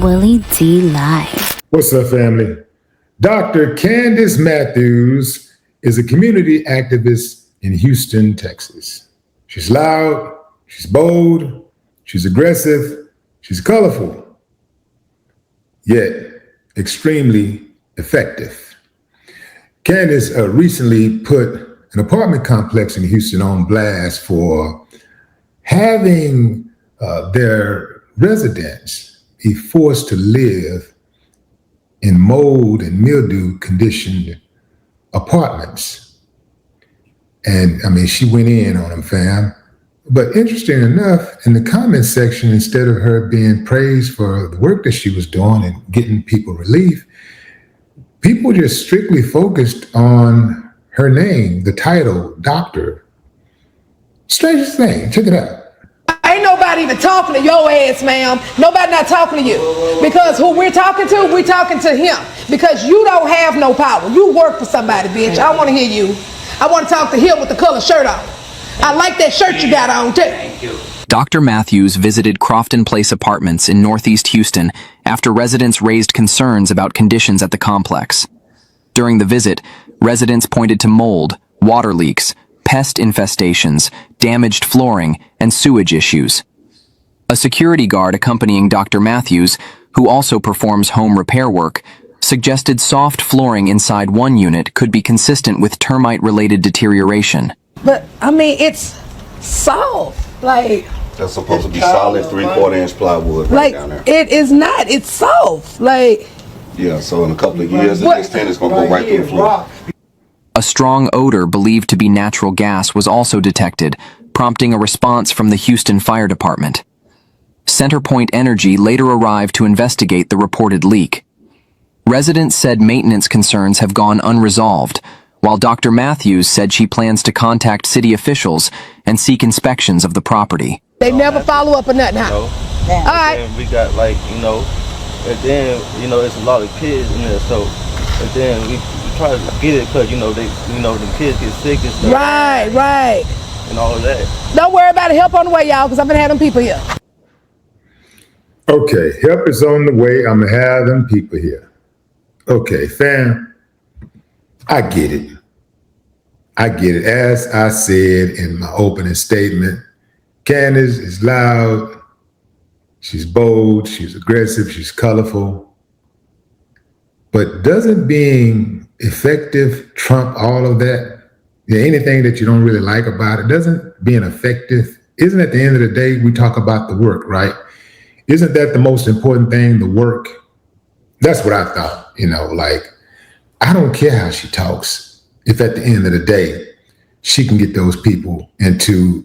Willie D live. What's up, family? Dr. Candice Matthews is a community activist in Houston, Texas. She's loud, she's bold, she's aggressive, she's colorful, yet extremely effective. Candice recently put an apartment complex in Houston on blast for having their residents be forced to live in mold and mildew conditioned apartments. And I mean, she went in on them, fam. But interesting enough, in the comment section, instead of her being praised for the work that she was doing and getting people relief, people just strictly focused on her name, the title, doctor. Strangest thing, check it out. Ain't nobody even talking to your ass, ma'am. Nobody not talking to you. Because who we're talking to him. Because you don't have no power. You work for somebody, bitch. I don't want to hear you. I want to talk to him with the color shirt on. I like that shirt you got on, too. Thank you. Dr. Matthews visited Croffton Place Apartments in Northeast Houston after residents raised concerns about conditions at the complex. During the visit, residents pointed to mold, water leaks, pest infestations, damaged flooring, and sewage issues. A security guard accompanying Dr. Matthews, who also performs home repair work, suggested soft flooring inside one unit could be consistent with termite-related deterioration. But, I mean, it's soft. Like, that's supposed to be solid 3/4 inch plywood right down there. It is not. It's soft. Like, yeah, so in a couple of years, the next tenant is going to go right through the floor. A strong odor believed to be natural gas was also detected, prompting a response from the Houston Fire Department. Centerpoint Energy later arrived to investigate the reported leak. Residents said maintenance concerns have gone unresolved, while Dr. Matthews said she plans to contact city officials and seek inspections of the property. They never follow up or nothing, huh? All right. And we got and then, it's a lot of kids in there, so, and then we try to get it because, the kids get sick and stuff. Right. And all of that. Don't worry about it. Help on the way, y'all, because I'm going to have them people here. Okay, help is on the way. I'm going to have them people here. Okay, fam, I get it. As I said in my opening statement, Candice is loud, she's bold, she's aggressive, she's colorful. But doesn't being effective trump all of that? Anything that you don't really like about it, doesn't being effective, isn't at the end of the day, we talk about the work, right? Isn't that the most important thing, the work? That's what I thought, I don't care how she talks. If at the end of the day, she can get those people into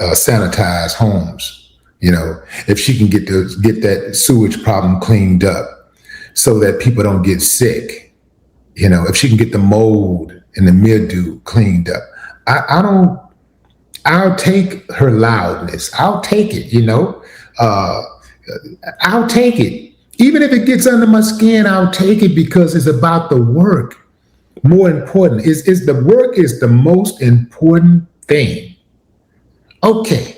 sanitized homes, if she can get that sewage problem cleaned up so that people don't get sick, if she can get the mold and the mildew cleaned up. I'll take her loudness. I'll take it, I'll take it. Even if it gets under my skin, I'll take it because it's about the work. More important is the work is the most important thing. Okay,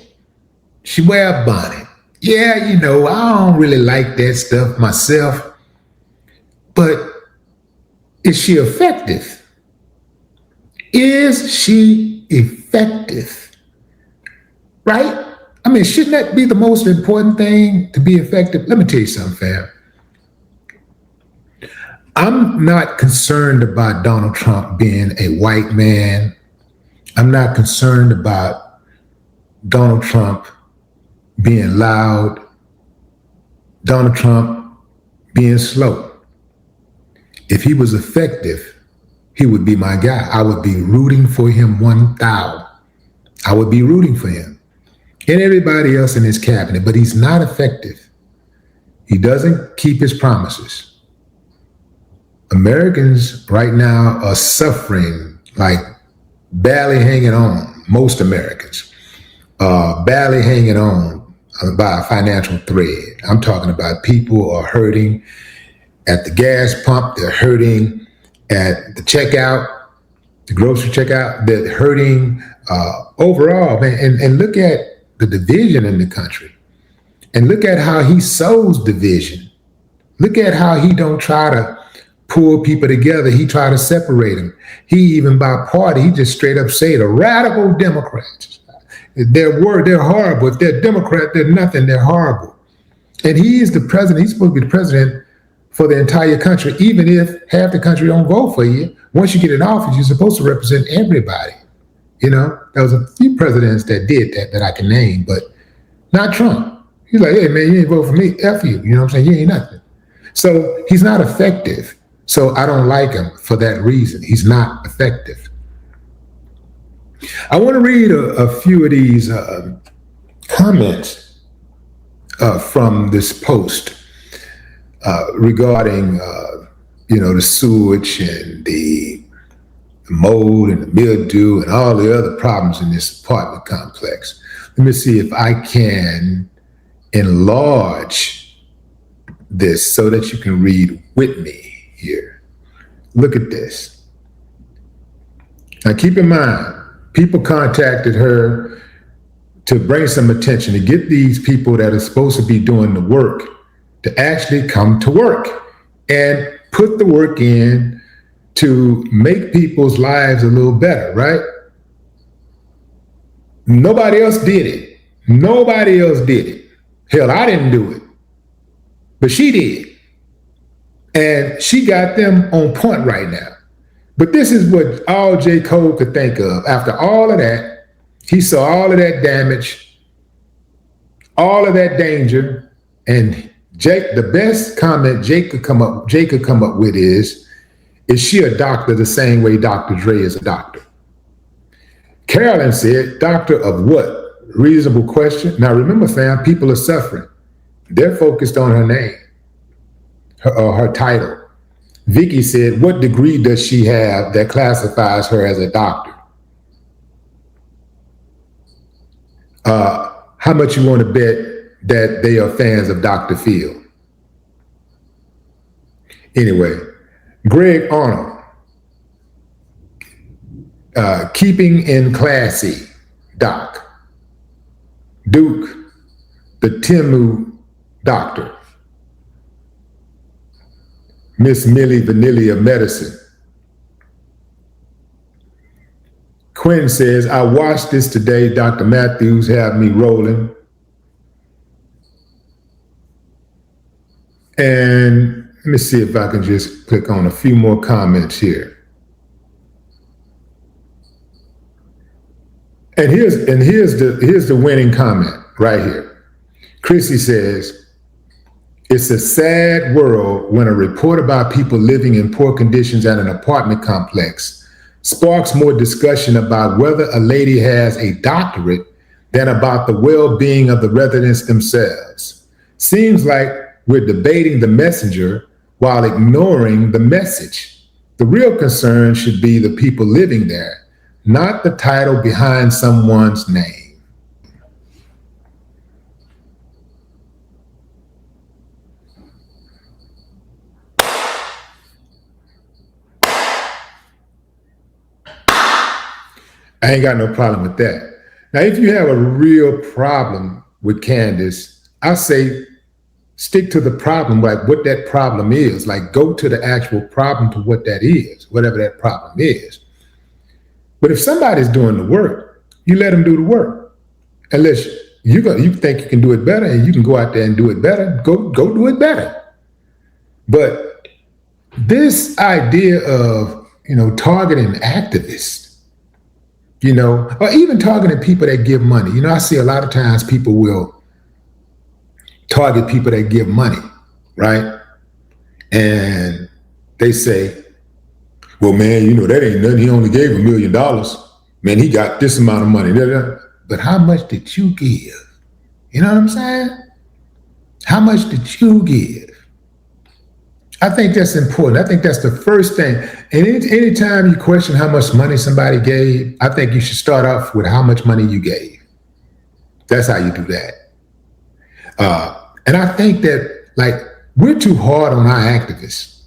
she wear a bonnet. Yeah, I don't really like that stuff myself, but is she effective? Is she effective? Right? I mean, shouldn't that be the most important thing to be effective? Let me tell you something, fam. I'm not concerned about Donald Trump being a white man. I'm not concerned about Donald Trump being loud, Donald Trump being slow. If he was effective, he would be my guy. I would be rooting for him 1,000. I would be rooting for him and everybody else in his cabinet, but he's not effective. He doesn't keep his promises. Americans right now are suffering, like barely hanging on, most Americans, barely hanging on by a financial thread. I'm talking about people are hurting at the gas pump, they're hurting at the checkout, the grocery checkout, they're hurting overall, man. And look at the division in the country and look at how he sows division Look at how he don't try to pull people together. He try to separate them. He even by party, he just straight up say the radical Democrats. They're horrible. If they're Democrat, they're nothing. They're horrible. And he is the president. He's supposed to be the president for the entire country, even if half the country don't vote for you. Once you get in office, you're supposed to represent everybody. You know, there was a few presidents that did that I can name, but not Trump. He's like, hey, man, you ain't vote for me. F you. You know what I'm saying? You ain't nothing. So he's not effective. So I don't like him for that reason. He's not effective. I want to read a few of these comments from this post regarding, the sewage and the mold and the mildew and all the other problems in this apartment complex. Let me see if I can enlarge this so that you can read with me here. Look at this. Now keep in mind, people contacted her to bring some attention, to get these people that are supposed to be doing the work to actually come to work and put the work in to make people's lives a little better, right? Nobody else did it. Nobody else did it. Hell, I didn't do it, but she did. And she got them on point right now. But this is what all J. Cole could think of. After all of that, he saw all of that damage, all of that danger, and Jake, the best comment Jake could come up with is she a doctor the same way Dr. Dre is a doctor? Carolyn said, doctor of what? Reasonable question. Now remember, fam, people are suffering. They're focused on her name, her title. Vicky said, what degree does she have that classifies her as a doctor? How much you want to bet that they are fans of Dr. Phil? Anyway, Greg Arnold, keeping in classy, Doc. Duke, the Timu doctor. Miss Millie Vanillia Medicine. Quinn says, I watched this today. Dr. Matthews have me rolling. And let me see if I can just click on a few more comments here. And here's the winning comment right here. Chrissy says, it's a sad world when a report about people living in poor conditions at an apartment complex sparks more discussion about whether a lady has a doctorate than about the well-being of the residents themselves. Seems like we're debating the messenger while ignoring the message. The real concern should be the people living there, not the title behind someone's name. I ain't got no problem with that. Now, if you have a real problem with Candice, I say stick to the problem, like what that problem is. Like go to the actual problem to what that is, whatever that problem is. But if somebody's doing the work, you let them do the work. Unless you think you can do it better and you can go out there and do it better, go do it better. But this idea of, targeting activists, or even targeting people that give money. I see a lot of times people will target people that give money, right? And they say, well, man, that ain't nothing. He only gave $1 million. Man, he got this amount of money. But how much did you give? You know what I'm saying? How much did you give? I think that's important. I think that's the first thing. And anytime you question how much money somebody gave, I think you should start off with how much money you gave. That's how you do that. And I think that, we're too hard on our activists.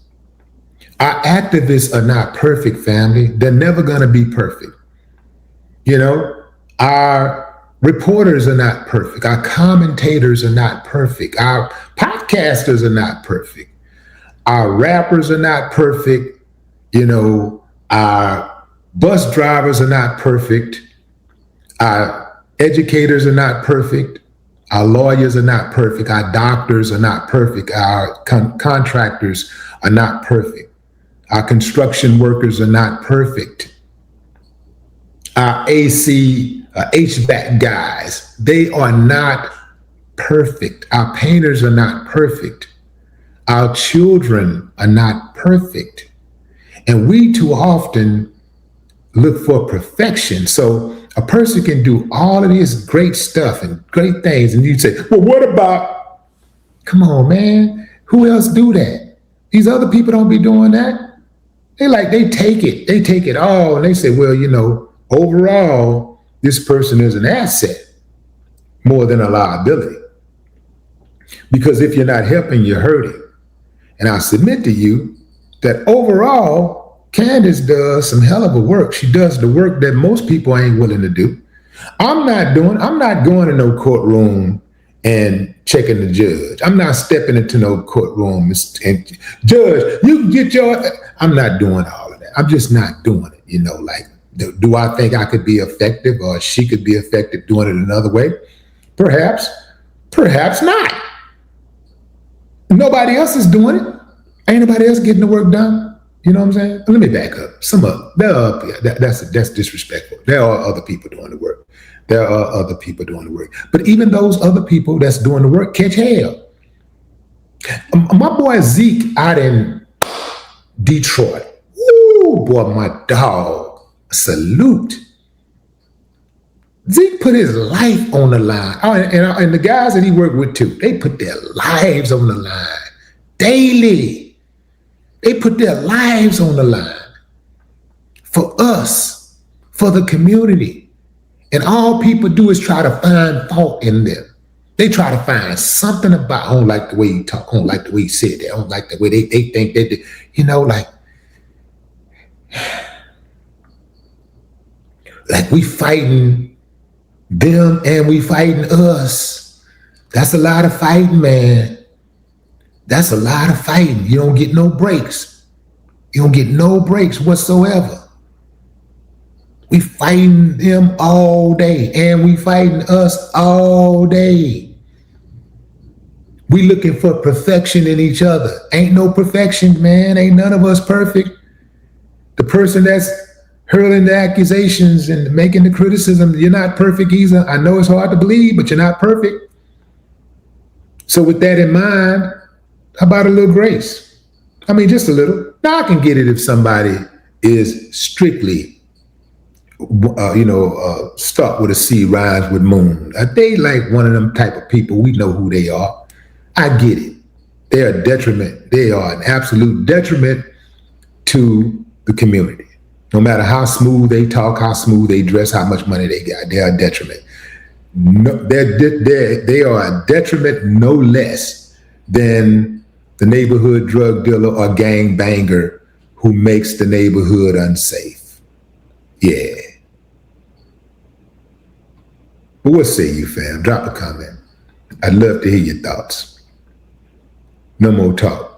Our activists are not perfect, family. They're never going to be perfect. Our reporters are not perfect. Our commentators are not perfect. Our podcasters are not perfect. Our rappers are not perfect. You know, our bus drivers are not perfect. Our educators are not perfect. Our lawyers are not perfect. Our doctors are not perfect. Our contractors are not perfect. Our construction workers are not perfect. Our HVAC guys, they are not perfect. Our painters are not perfect. Our children are not perfect. And we too often look for perfection. So a person can do all of this great stuff and great things. And you say, well, what about, come on, man, who else do that? These other people don't be doing that. They take it all. And they say, well, you know, overall, this person is an asset more than a liability. Because if you're not helping, you're hurting. And I submit to you that overall, Candice does some hell of a work. She does the work that most people ain't willing to do. I'm not going to no courtroom and checking the judge. I'm not stepping into no courtroom and judge, you can get I'm not doing all of that. I'm just not doing it. You know, like, do I think I could be effective or she could be effective doing it another way? Perhaps not. Nobody else is doing it. Ain't nobody else getting the work done. You know what I'm saying? Let me back up. That's disrespectful. There are other people doing the work. But even those other people that's doing the work catch hell. My boy Zeke out in Detroit. Ooh, boy, my dog. Salute. Zeke put his life on the line. Oh, and the guys that he worked with too, they put their lives on the line daily. They put their lives on the line for us, for the community. And all people do is try to find fault in them. They try to find something about, I don't like the way you talk, I don't like the way you said that, I don't like the way they think that, you know, like we fighting them and we fighting us. That's a lot of fighting, man. That's a lot of fighting. You don't get no breaks. You don't get no breaks whatsoever. We fighting them all day and we fighting us all day. We looking for perfection in each other. Ain't no perfection, man. Ain't none of us perfect. The person that's hurling the accusations and making the criticism, you're not perfect either. I know it's hard to believe, but you're not perfect. So with that in mind, how about a little grace? I mean, just a little. Now I can get it if somebody is strictly, stuck with a C, rhymes with moon. They like one of them type of people. We know who they are. I get it. They're a detriment. They are an absolute detriment to the community. No matter how smooth they talk, how smooth they dress, how much money they got, they are a detriment. No, they are a detriment no less than the neighborhood drug dealer or gang banger who makes the neighborhood unsafe. Yeah. But what say you, fam? Drop a comment. I'd love to hear your thoughts. No more talk.